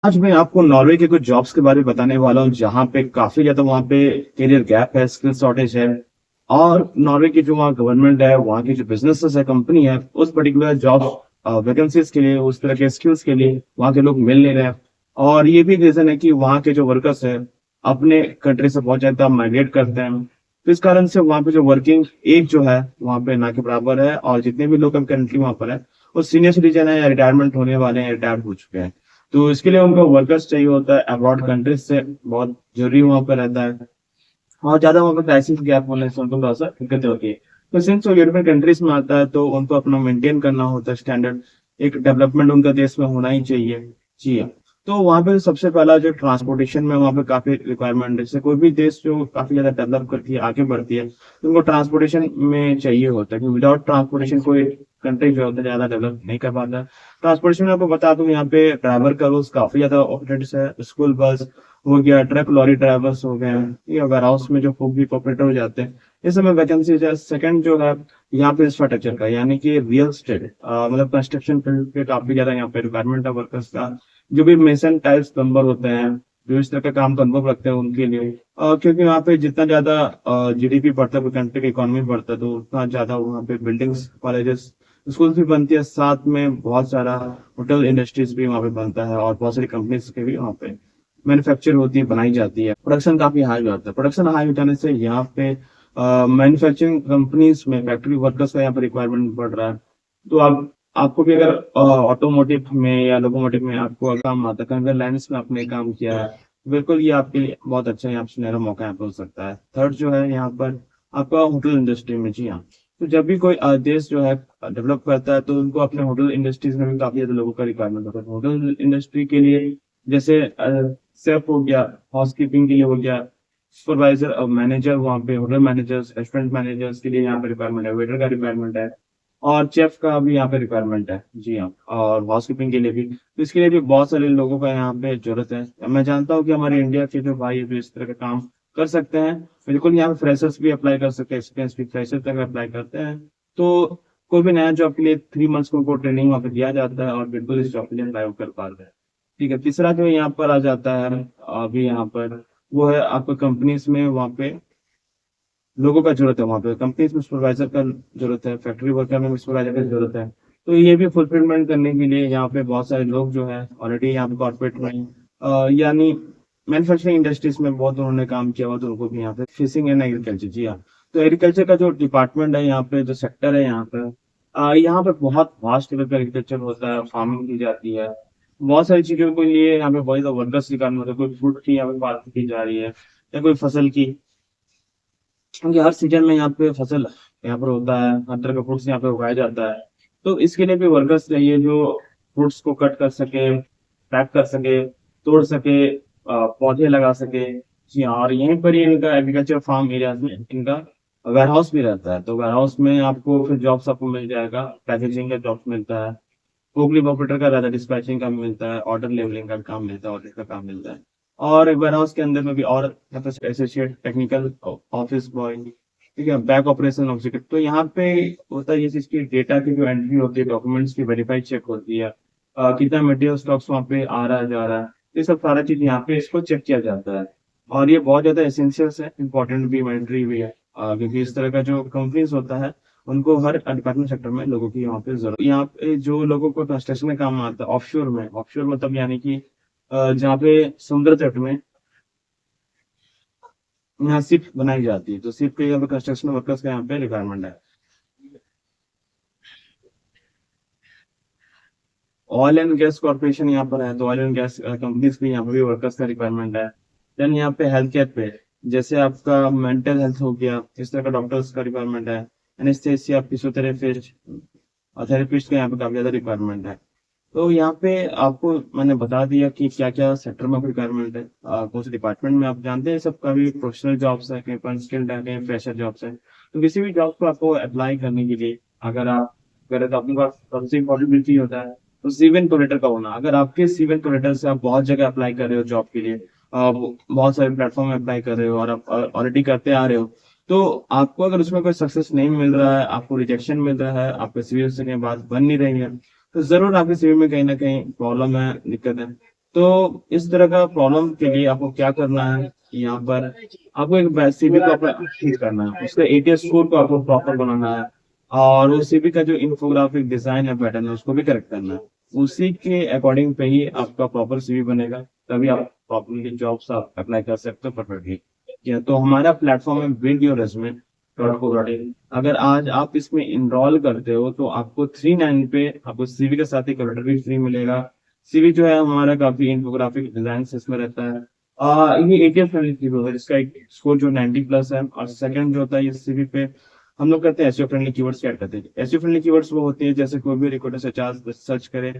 आज मैं आपको नॉर्वे के कुछ जॉब्स के बारे में बताने वाला हूँ, जहाँ पे काफ़ी ज़्यादा वहाँ पे करियर गैप है, स्किल शॉर्टेज है और नॉर्वे की जो वहाँ गवर्नमेंट है, वहाँ की जो बिज़नेसेस है, कंपनी है, उस पर्टिकुलर जॉब वैकेंसीज़ के लिए, उस तरह के स्किल्स के लिए वहाँ के लोग मिल नहीं रहे हैं। और ये भी रीज़न है कि वहाँ के जो वर्कर्स हैं, अपने कंट्री से बहुत ज़्यादा माइग्रेट करते हैं। तो इस कारण से वहाँ पे जो वर्किंग एज जो है, वहाँ पे ना के बराबर है और जितने भी लोग करंटली वहाँ पर है, वो सीनियर सिटीज़न है या रिटायरमेंट होने वाले हैं, रिटायर हो चुके हैं। तो इसके लिए उनको वर्कर्स चाहिए होता है अब्रॉड कंट्रीज से बहुत जरूरी वहाँ पर रहता है और ज्यादा वहाँ पर प्राइसिंग गैप होने से उनको थोड़ा सा दिक्कतें होती है। तो सिंस वो यूरोपियन कंट्रीज में आता है तो उनको अपना मेंटेन करना होता है स्टैंडर्ड, एक डेवलपमेंट उनका देश में होना ही चाहिए। जी हाँ। तो वहाँ पे सबसे पहला जो ट्रांसपोर्टेशन में वहाँ पे काफी रिक्वायरमेंट है, जैसे कोई भी देश जो काफी ज्यादा डेवलप करती है, आगे बढ़ती है, तो उनको ट्रांसपोर्टेशन में चाहिए होता है, क्योंकि विदाउट ट्रांसपोर्टेशन कोई कंट्री जो होता है ज्यादा डेवलप नहीं कर पाता। ट्रांसपोर्टेशन में आपको बता दूं, यहाँ पे ड्राइवर का रोज काफी ज्यादा अपॉर्चुनिटीज है, स्कूल बस हो गया, ट्रक लॉरी ड्राइवर्स हो गए, या वेयर हाउस में जो कुक भी ऑपरेटर हो जाते हैं, इस समय वैकेंसी है। सेकंड जो है यहाँ पे इंफ्रास्ट्रक्चर का, यानी कि रियल स्टेट, मतलब कंस्ट्रक्शन फील्ड पे काफी ज्यादा यहाँ पे रिक्वायरमेंट है वर्कर्स का। जो भी मेसन टाइल्स प्लम्बर होते हैं, जो इस तरह का काम का अनुभव रखते हैं उनके लिए, क्योंकि वहाँ पे जितना ज्यादा जीडीपी बढ़ता है, कोई कंट्री की इकोनॉमी बढ़ता है, तो उतना ज्यादा वहाँ पे बिल्डिंग्स, कॉलेजेस, स्कूल भी बनती है, साथ में बहुत सारा होटल इंडस्ट्रीज भी वहाँ पे बनता है और बहुत सारी कंपनीज के भी वहाँ पे मैन्युफैक्चर होती है, बनाई जाती है। प्रोडक्शन काफी हाई हो जाता है। प्रोडक्शन हाई हो जाने से यहाँ पे मैन्युफैक्चरिंग कंपनीज में फैक्ट्री वर्कर्स का यहाँ पे रिक्वायरमेंट बढ़ रहा है। तो आप आपको भी अगर ऑटोमोटिव में या लोकोमोटिव में आपको अगर काम आता है, कन्वेयर लाइन्स में आपने काम किया है, बिल्कुल ये आपके लिए बहुत अच्छा यहाँ पे सुनहरा मौका यहाँ पे हो सकता है। थर्ड जो है यहाँ पर आपका होटल इंडस्ट्री में। जी हाँ। तो जब भी कोई देश जो है डेवलप करता है, तो उनको अपने होटल इंडस्ट्रीज में भी काफी ज्यादा लोगों का रिक्वायरमेंट होता है। होटल इंडस्ट्री के लिए जैसे सेफ हो गया, हाउसकीपिंग के लिए हो गया, सुपरवाइजर और मैनेजर, वहाँ पे होटल मैनेजर्स, रेस्टोरेंट मैनेजर्स के लिए यहाँ पे रिक्वायरमेंट है, वेटर का रिक्वायरमेंट है और चेफ का भी यहाँ पे रिक्वायरमेंट है। जी हाँ। और हाउसकीपिंग के लिए भी, तो इसके लिए भी बहुत सारे लोगों का यहाँ पे जरूरत है। मैं जानता हूँ कि हमारे इंडिया के जो भाई है जो इस तरह का काम कर सकते हैं, बिल्कुल यहाँ पे फ्रेशर्स भी अप्लाई कर सकते हैं, एक्सपीरियंस भी फ्रेशर तक अप्लाई करते हैं। तो कोई भी नया जॉब के लिए 3 मंथ्स को ट्रेनिंग वहाँ पे दिया जाता है और बिल्कुल इस जॉब के लिए अप्लाई कर पाते हैं। ठीक है। तीसरा जो यहाँ पर आ जाता है अभी यहाँ पर, वो है आपको कंपनीज में वहाँ पे लोगों का जरूरत है, वहाँ पे कंपनीज में सुपरवाइजर का जरूरत है, फैक्ट्री वर्कर में सुपरवाइजर की जरूरत है। तो ये भी फुलफिलमेंट करने के लिए यहाँ पे बहुत सारे लोग जो है ऑलरेडी यहाँ पे कॉर्पोरेट में यानी मैन्युफैक्चरिंग इंडस्ट्रीज में बहुत उन्होंने काम किया हुआ, तो उनको भी यहाँ पे फिशिंग एंड एग्रीकल्चर। जी हाँ। तो एग्रीकल्चर का जो डिपार्टमेंट है यहाँ पे, जो सेक्टर है यहाँ पे बहुत वास्ट लेवल पे एग्रीकल्चर होता है, फार्मिंग की जाती है। बहुत सारी चीजों के लिए यहाँ पे बहुत वर्कर्स की काम होता है, कोई फ्रूट की यहाँ पे बात की जा रही है या कोई फसल की, क्योंकि हर सीजन में यहाँ पे फसल यहाँ पर होता है, हर तरह का फ्रूट्स यहाँ पे उगाया जाता है। तो इसके लिए भी वर्कर्स चाहिए जो फ्रूट्स को कट कर सके, पैक कर सके, तोड़ सके, पौधे लगा सके। जी हाँ। और यहीं पर ही इनका एग्रीकल्चर फार्म एरिया में इनका वेयर हाउस भी रहता है, तो वेयर हाउस में आपको फिर जॉब्स आपको मिल जाएगा, पैकेजिंग का जॉब्स मिलता है, फोकलिफ्ट ऑपरेटर का रहता है, डिस्पैचिंग का मिलता है, ऑर्डर लेवलिंग का काम मिलता है, ऑडिट का काम मिलता है। और वेयर हाउस के अंदर में भी और एसोसिएट टेक्निकल ऑफिस बॉय, ठीक है, बैक ऑपरेशन ऑफिसर। तो यहाँ पे होता है ये चीज की डेटा की जो एंट्री होती है, डॉक्यूमेंट्स की वेरीफाई चेक होती है, कितना मटेरियल स्टॉक्स वहाँ पे आ रहा है जा रहा है, ये सब सारा चीज यहाँ पे इसको चेक किया जाता है। और ये बहुत ज्यादा एसेंशियल्स है, इंपॉर्टेंट भी, मैंडेटरी भी है, क्योंकि इस तरह का जो कंपनीज होता है, उनको हर डिपार्टमेंट सेक्टर में लोगों की यहाँ पे जरूरत। यहाँ पे जो लोगों को कंस्ट्रक्शन में काम आता है ऑफशोर में, ऑफशोर मतलब यानी कि जहाँ पे समुद्र तट में यहाँ शिप बनाई जाती है, तो शिप के यहाँ पे कंस्ट्रक्शन वर्कर्स का यहाँ पे रिक्वायरमेंट है। ऑयल एंड गैस कॉर्पोरेशन यहाँ पर है, तो ऑयल एंड गैस कंपनीज भी यहाँ पे भी वर्कर्स का रिक्वायरमेंट है। देन यहाँ पे हेल्थ केयर पे, जैसे आपका मेंटल हेल्थ हो गया, इस तरह का डॉक्टर्स का रिक्वायरमेंट है, एनेस्थेसिया, फिजियोथेरेपिस्ट और थेरेपिस्ट का यहाँ पे काफी ज्यादा रिक्वायरमेंट है। तो यहाँ पे आपको मैंने बता दिया कि क्या क्या सेक्टर में रिक्वायरमेंट है, कौन से डिपार्टमेंट में। आप जानते हैं सबका भी प्रोफेशनल जॉब्स है, कहीं पर स्किल्ड है, कहीं फ्रेशर जॉब्स है। तो किसी भी जॉब को आपको अप्लाई करने के लिए अगर आप करें, तो अपने पास सबसे इम्पोर्टेंट चीज होता है तो सीवी कोलेटर का होना। अगर आपके सीवी कोलेटर से आप बहुत जगह अप्लाई कर रहे हो जॉब के लिए, बहुत सारे प्लेटफॉर्म में अप्लाई कर रहे हो और आप ऑलरेडी करते आ रहे हो, तो आपको अगर उसमें कोई सक्सेस नहीं मिल रहा है, आपको रिजेक्शन मिल रहा है, आपके सीवी से कहीं बात बन नहीं रही है, तो जरूर आपके सीवी में कहीं ना कहीं प्रॉब्लम है, दिक्कत है। तो इस तरह का प्रॉब्लम के लिए आपको क्या करना है कि यहाँ पर आपको एक सीवी को अपना ठीक करना है, उसका एटीएस स्कोर को आपको प्रॉपर बनाना है, और वो सीवी का जो इन्फोग्राफिक डिजाइन है, पैटर्न है, उसको भी करेक्ट करना है। उसी के अकॉर्डिंग पे ही आपका प्रॉपर सीवी बनेगा, तभी आप प्रॉपरली जॉब्स आप अप्लाई कर सकते हो परफेक्टली। या तो हमारा प्लेटफॉर्म है build your resume dot co dot in. अगर आज आप इसमें इनरोल करते हो तो आपको 3-9 पे आपको सीवी के साथ ही कैलकुलेटर भी फ्री मिलेगा। सीवी जो है हमारा काफी इन्फोग्राफिक डिजाइन इसमें रहता है। ये एटीएस फ्रेंडली सीवी होता है जिसका एक स्कोर जो 90 प्लस है। और सेकंड जो होता है, ये सीवी पे हम लोग करते हैं एसईओ फ्रेंडली कीवर्ड्स ऐड करते हैं। एसईओ फ्रेंडली कीवर्ड्स वो होती है जैसे कोई भी रिक्रूटर सर्च करे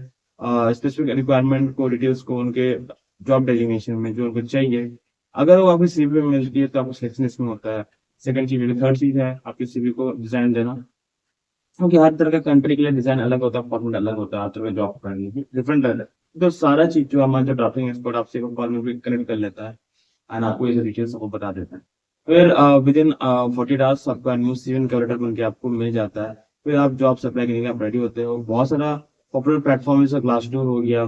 स्पेसिफिक रिक्वायरमेंट को, डिटेल्स को, उनके जॉब डेजिग्नेशन में जो उनको चाहिए, अगर वो आपकी सीवी में मिलती है तो आपको सिलेक्शन इसमें होता है। सेकंड चीज, थर्ड चीज है आपकी सीवी को डिजाइन देना, क्योंकि हर तरह का कंट्री के लिए डिजाइन अलग होता है, फॉर्मेट अलग होता है, हर तरह का जॉब करने की डिफरेंट है। तो सारा चीज जो हमारा जो ड्राफ्टिंग एक्सपर्ट आपसे कॉल में भी कनेक्ट कर लेता है एंड आपको ये डिटेल्स आपको बता देता है। फिर विद इन 48 आवर्स आपका न्यू सीवी कैलकुलेटर बन के आपको मिल जाता है। फिर आप जॉब अप्लाई करने के लिए आप रेडी होते हो। बहुत सारा पॉपुलर प्लेटफॉर्म जैसे ग्लासडोर हो गया,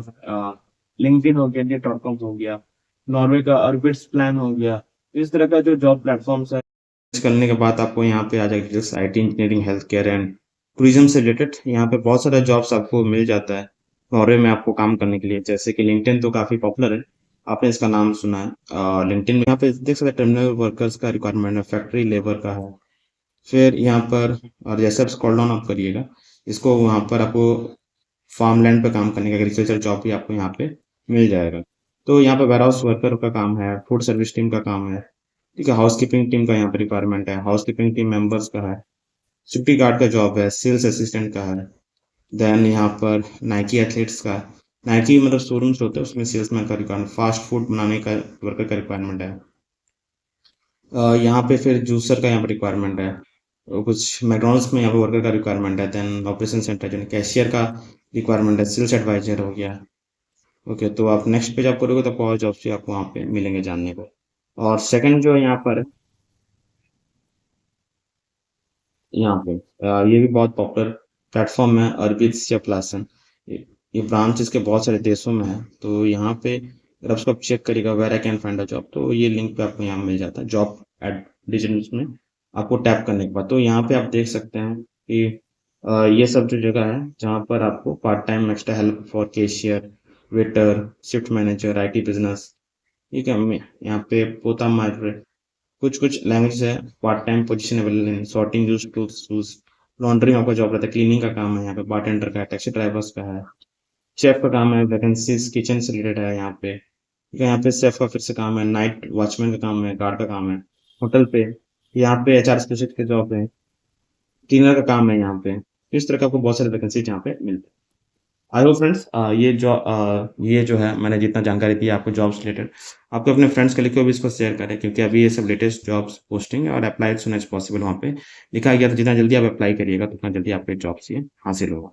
लिंक्डइन हो गया, इंडिया.com हो गया, नॉर्वे का अर्बिट्स प्लान हो गया, इस तरह का जो जॉब प्लेटफॉर्म्स है करने के बाद आपको यहाँ पे आ जाएगा details IT engineering, health care and tourism से रिलेटेड। यहाँ पे बहुत सारा जॉब्स आपको मिल जाता है नॉर्वे में आपको काम करने के लिए। जैसे कि लिंक्डइन तो काफी पॉपुलर है, आपने इसका नाम सुना है। लिंक्डइन में यहाँ पे देख सकते हैं टर्मिनल वर्कर्स का रिक्वायरमेंट है, फैक्ट्री लेबर का है। फिर यहाँ पर और जैसे आप स्क्रॉल डाउन आप करिएगा, इसको वहाँ पर आपको फार्मलैंड पे काम करने का एग्रीकल्चर जॉब भी आपको यहाँ पे मिल जाएगा। तो यहाँ पे वेयर हाउस वर्कर का काम है, फूड सर्विस टीम का काम है, ठीक है, हाउसकीपिंग टीम का यहाँ पे रिक्वायरमेंट है, हाउसकीपिंग टीम मेंबर्स का है, सिक्योरिटी गार्ड का जॉब है, सेल्स असिस्टेंट का है। देन यहाँ पर नाइकी एथलीट्स का, नाइकी मतलब शोरूम्स होते हैं उसमें सेल्समैन का रिक्वायरमेंट, फास्ट फूड बनाने का वर्कर का रिक्वायरमेंट है। यहाँ पे फिर जूसर का यहाँ पे रिक्वायरमेंट है, और कुछ मैकडॉनल्ड्स में यहाँ पे वर्कर का रिक्वायरमेंट है। देन ऑपरेशन सेंटर यानी कैशियर का रिक्वायरमेंट है, सेल्स एडवाइजर हो गया। ओके, तो आप नेक्स्ट पेज आप करोगे तो और जॉब्स भी आपको वहाँ पे मिलेंगे जानने को। और सेकंड जो है यहाँ पर, यहाँ पे ये भी बहुत पॉपुलर प्लेटफॉर्म है, अर्बिट्स या प्लासन। ये ब्रांच इसके बहुत सारे देशों में है। तो यहाँ पे अगर आप चेक करिएगा where I can find a job, तो ये लिंक पे आपको यहाँ मिल जाता है जॉब एड डिटेल्स में। आपको टैप करने के बाद तो यहाँ पे आप देख सकते हैं कि ये सब जो जगह है जहाँ पर आपको part time extra help for cashier, waiter, shift manager, IT business, ठीक है। यहाँ पे पोता मार कुछ कुछ लैंग्वेज है, पार्ट टाइम पोजीशन अवेलेबल है, सॉर्टिंग यूज टूल्स, लॉन्ड्री में आपका जॉब रहता है, क्लीनिंग का काम है यहाँ पे, बारटेंडर का है, टैक्सी ड्राइवर्स का है, शेफ का काम है, वैकेंसीज किचन से रिलेटेड है यहाँ पे, ठीक है। यहाँ पे शेफ का फिर से काम है, नाइट वॉचमैन का काम है, गार्ड का काम है होटल पे, यहाँ पे एचआर स्पेशलिस्ट के जॉब है, क्लीनर का काम है यहाँ पे। इस तरह का आपको बहुत सारे वैकेंसीज यहाँ पे मिलते हैं। आई होप फ्रेंड्स ये जो है मैंने जितना जानकारी दी आपको जॉब्स रिलेटेड, आपको अपने फ्रेंड्स के लिए भी इसको शेयर करें, क्योंकि अभी ये सब लेटेस्ट जॉब्स पोस्टिंग है और अप्लाई सुन एज पॉसिबल वहाँ पे लिखा गया। तो जितना जल्दी आप अप्लाई करिएगा तो उतना जल्दी आपके जॉब्स ये हासिल होगा।